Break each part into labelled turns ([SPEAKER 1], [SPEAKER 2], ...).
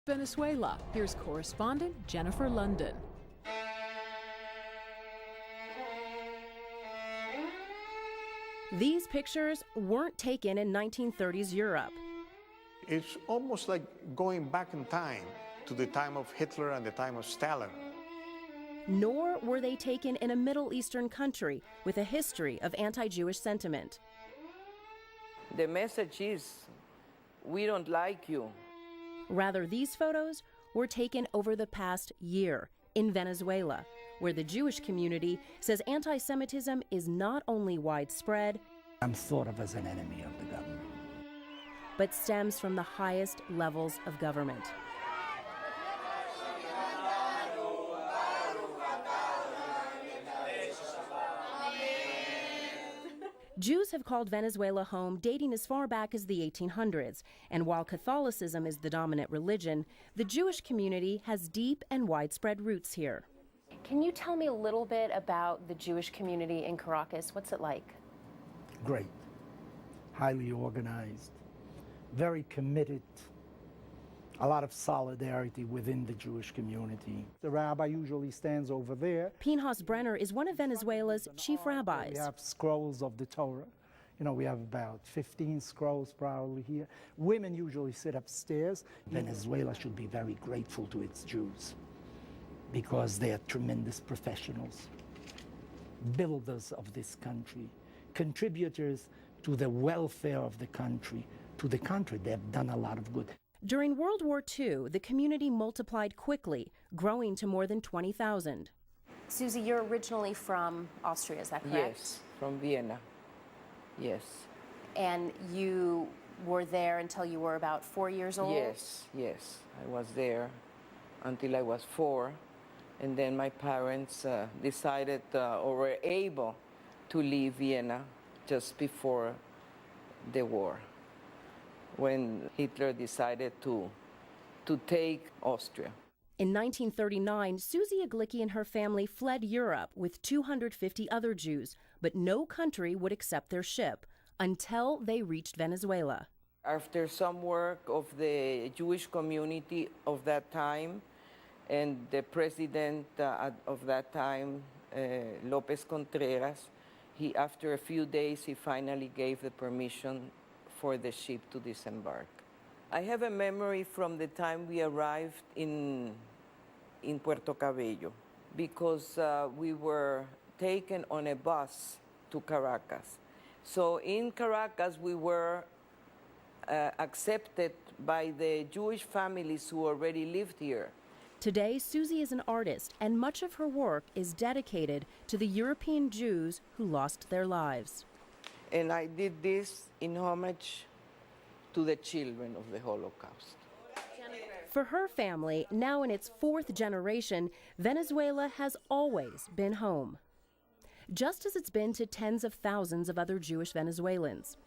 [SPEAKER 1] Venezuela. Here's correspondent Jennifer London.
[SPEAKER 2] These pictures weren't taken in 1930s Europe.
[SPEAKER 3] It's almost like going back in time to the time of Hitler and the time of Stalin.
[SPEAKER 2] Nor were they taken in a Middle Eastern country with a history of anti-Jewish sentiment.
[SPEAKER 4] The message is, we don't like you.
[SPEAKER 2] Rather, these photos were taken over the past year in Venezuela, where the Jewish community says anti-Semitism is not only widespread,
[SPEAKER 5] I'm thought of as an enemy of the government,
[SPEAKER 2] but stems from the highest levels of government. Jews have called Venezuela home dating as far back as the 1800s, and while Catholicism is the dominant religion, the Jewish community has deep and widespread roots here.
[SPEAKER 6] Can you tell me a little bit about the Jewish community in Caracas? What's it like?
[SPEAKER 5] great, highly organized, very committed, a lot of solidarity within the Jewish community. The rabbi usually stands over there.
[SPEAKER 2] Pinhas Brenner is one of Venezuela's chief rabbis.
[SPEAKER 5] We have scrolls of the Torah. You know, we have about 15 scrolls probably here. Women usually sit upstairs. Venezuela should be very grateful to its Jews because they are tremendous professionals, builders of this country, contributors to the welfare of the country. To the country, they have done a lot of good.
[SPEAKER 2] During World War II, the community multiplied quickly, growing to more than 20,000.
[SPEAKER 6] Susie, you're originally from Austria, is that correct?
[SPEAKER 4] Yes, from Vienna. Yes.
[SPEAKER 6] And you were there until you were about 4 years old?
[SPEAKER 4] Yes, yes. I was there until I was 4. And then my parents decided or were able to leave Vienna just before the war, when Hitler decided to take Austria.
[SPEAKER 2] In 1939, Susie Aglicki and her family fled Europe with 250 other Jews, but no country would accept their ship until they reached Venezuela.
[SPEAKER 4] After some work of the Jewish community of that time, and the president of that time, López Contreras, after a few days, he finally gave the permission for the ship to disembark. I have a memory from the time we arrived in Puerto Cabello, because we were taken on a bus to Caracas. So in Caracas, we were accepted by the Jewish families who already lived here.
[SPEAKER 2] Today, Susie is an artist, and much of her work is dedicated to the European Jews who lost their lives.
[SPEAKER 4] And I did this in homage to the children of the Holocaust.
[SPEAKER 2] For her family, now in its 4th generation, Venezuela has always been home, just as it's been to tens of thousands of other Jewish Venezuelans.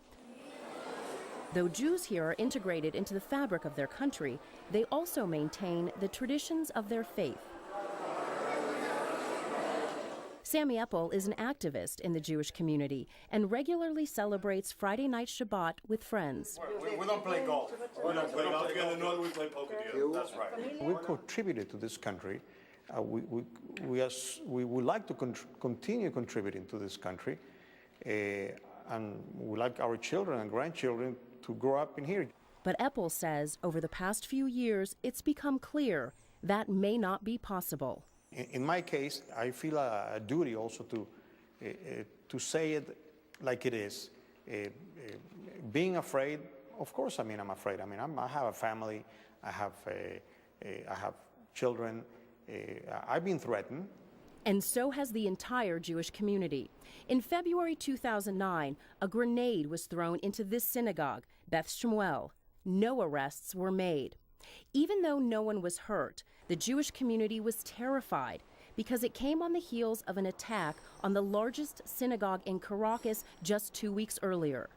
[SPEAKER 2] Though Jews here are integrated into the fabric of their country, they also maintain the traditions of their faith. Sammy Eppel is an activist in the Jewish community and regularly celebrates Friday night Shabbat with friends.
[SPEAKER 7] We don't play golf. We don't play golf together, nor do we play poker together. That's right.
[SPEAKER 3] We contributed to this country. We would like to continue contributing to this country. And we like our children and grandchildren to grow up in here.
[SPEAKER 2] But Eppel says over the past few years, it's become clear that may not be possible.
[SPEAKER 3] In my case, I feel a duty also to say it like it is. Being afraid, of course, I'm afraid. I have a family, I have children. I've been threatened.
[SPEAKER 2] And so has the entire Jewish community. In February 2009, a grenade was thrown into this synagogue, Beth Shemuel. No arrests were made. Even though no one was hurt, the Jewish community was terrified because it came on the heels of an attack on the largest synagogue in Caracas just 2 weeks earlier.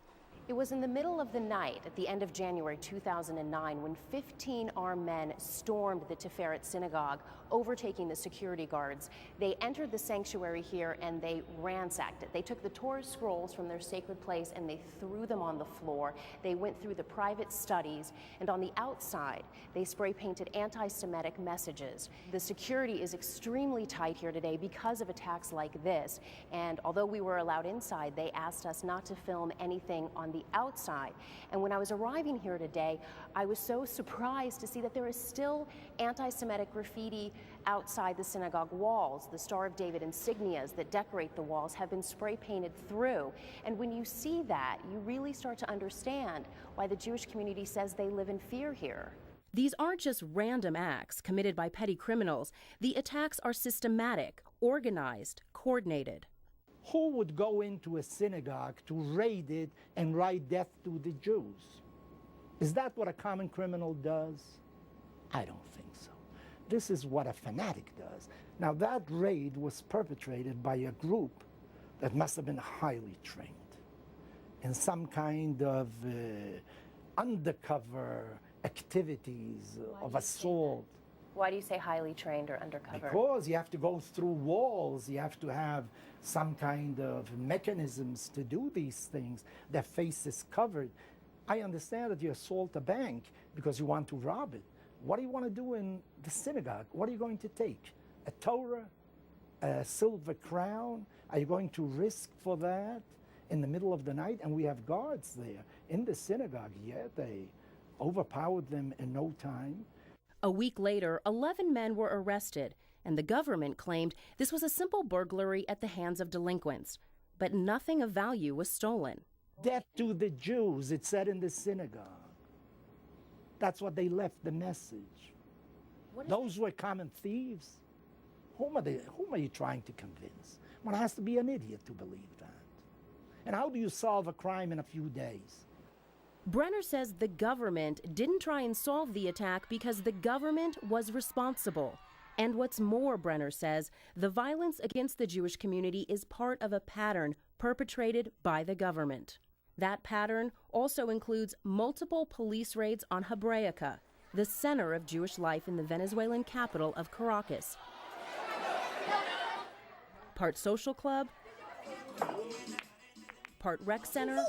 [SPEAKER 6] It was in the middle of the night at the end of January 2009 when 15 armed men stormed the Tiferet synagogue, overtaking the security guards. They entered the sanctuary here and they ransacked it. They took the Torah scrolls from their sacred place and they threw them on the floor. They went through the private studies, and on the outside, they spray painted anti-Semitic messages. The security is extremely tight here today because of attacks like this. And although we were allowed inside, they asked us not to film anything on the outside. And when I was arriving here today, I was so surprised to see that there is still anti-Semitic graffiti outside the synagogue walls. The Star of David insignias that decorate the walls have been spray painted through. And when you see that, you really start to understand why the Jewish community says they live in fear here.
[SPEAKER 2] These aren't just random acts committed by petty criminals. The attacks are systematic, organized, coordinated.
[SPEAKER 5] Who would go into a synagogue to raid it and write death to the Jews? Is that what a common criminal does? I don't think so. This is what a fanatic does. Now, that raid was perpetrated by a group that must have been highly trained in some kind of undercover activities of assault.
[SPEAKER 6] Why do you say highly trained or undercover?
[SPEAKER 5] Because you have to go through walls, you have to have some kind of mechanisms to do these things. Their face is covered. I understand that you assault a bank because you want to rob it. What do you want to do in the synagogue? What are you going to take? A Torah? A silver crown? Are you going to risk for that in the middle of the night? And we have guards there in the synagogue. Yeah, they overpowered them in no time.
[SPEAKER 2] A week later, 11 men were arrested, and the government claimed this was a simple burglary at the hands of delinquents. But nothing of value was stolen.
[SPEAKER 5] Death to the Jews, it said in the synagogue. That's what they left the message. Those were common thieves. Whom are you trying to convince? One has to be an idiot to believe that. And how do you solve a crime in a few days?
[SPEAKER 2] Brenner says the government didn't try and solve the attack because the government was responsible. And what's more, Brenner says, the violence against the Jewish community is part of a pattern perpetrated by the government. That pattern also includes multiple police raids on Hebraica, the center of Jewish life in the Venezuelan capital of Caracas. Part social club, part rec center,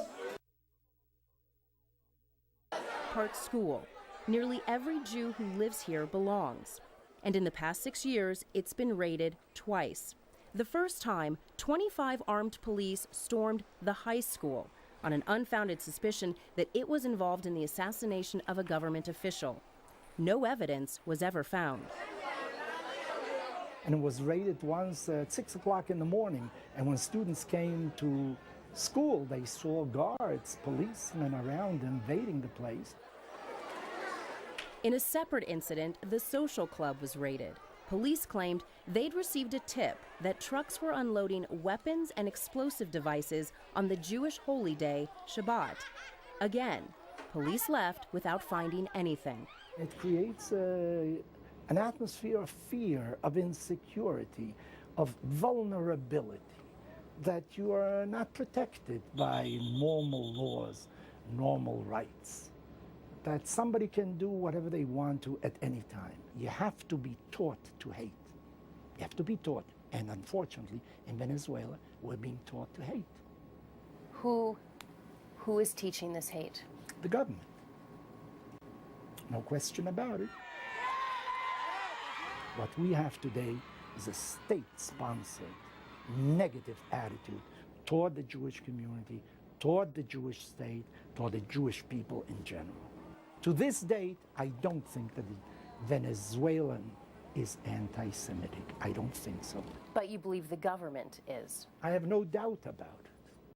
[SPEAKER 2] part school. Nearly every Jew who lives here belongs. And in the past 6 years, it's been raided twice. The first time, 25 armed police stormed the high school on an unfounded suspicion that it was involved in the assassination of a government official. No evidence was ever found.
[SPEAKER 5] And it was raided once at 6 o'clock in the morning. And when students came to school, they saw guards, policemen around invading the place.
[SPEAKER 2] In a separate incident, the social club was raided. Police claimed they'd received a tip that trucks were unloading weapons and explosive devices on the Jewish holy day, Shabbat. Again, police left without finding anything.
[SPEAKER 5] It creates an atmosphere of fear, of insecurity, of vulnerability, that you are not protected by normal laws, normal rights, that somebody can do whatever they want to at any time. You have to be taught to hate. You have to be taught. And unfortunately, in Venezuela, we're being taught to hate.
[SPEAKER 6] Who is teaching this hate?
[SPEAKER 5] The government. No question about it. What we have today is a state-sponsored negative attitude toward the Jewish community, toward the Jewish state, toward the Jewish people in general. To this date, I don't think that the Venezuelan is anti-Semitic. I don't think so.
[SPEAKER 6] But you believe the government is?
[SPEAKER 5] I have no doubt about it.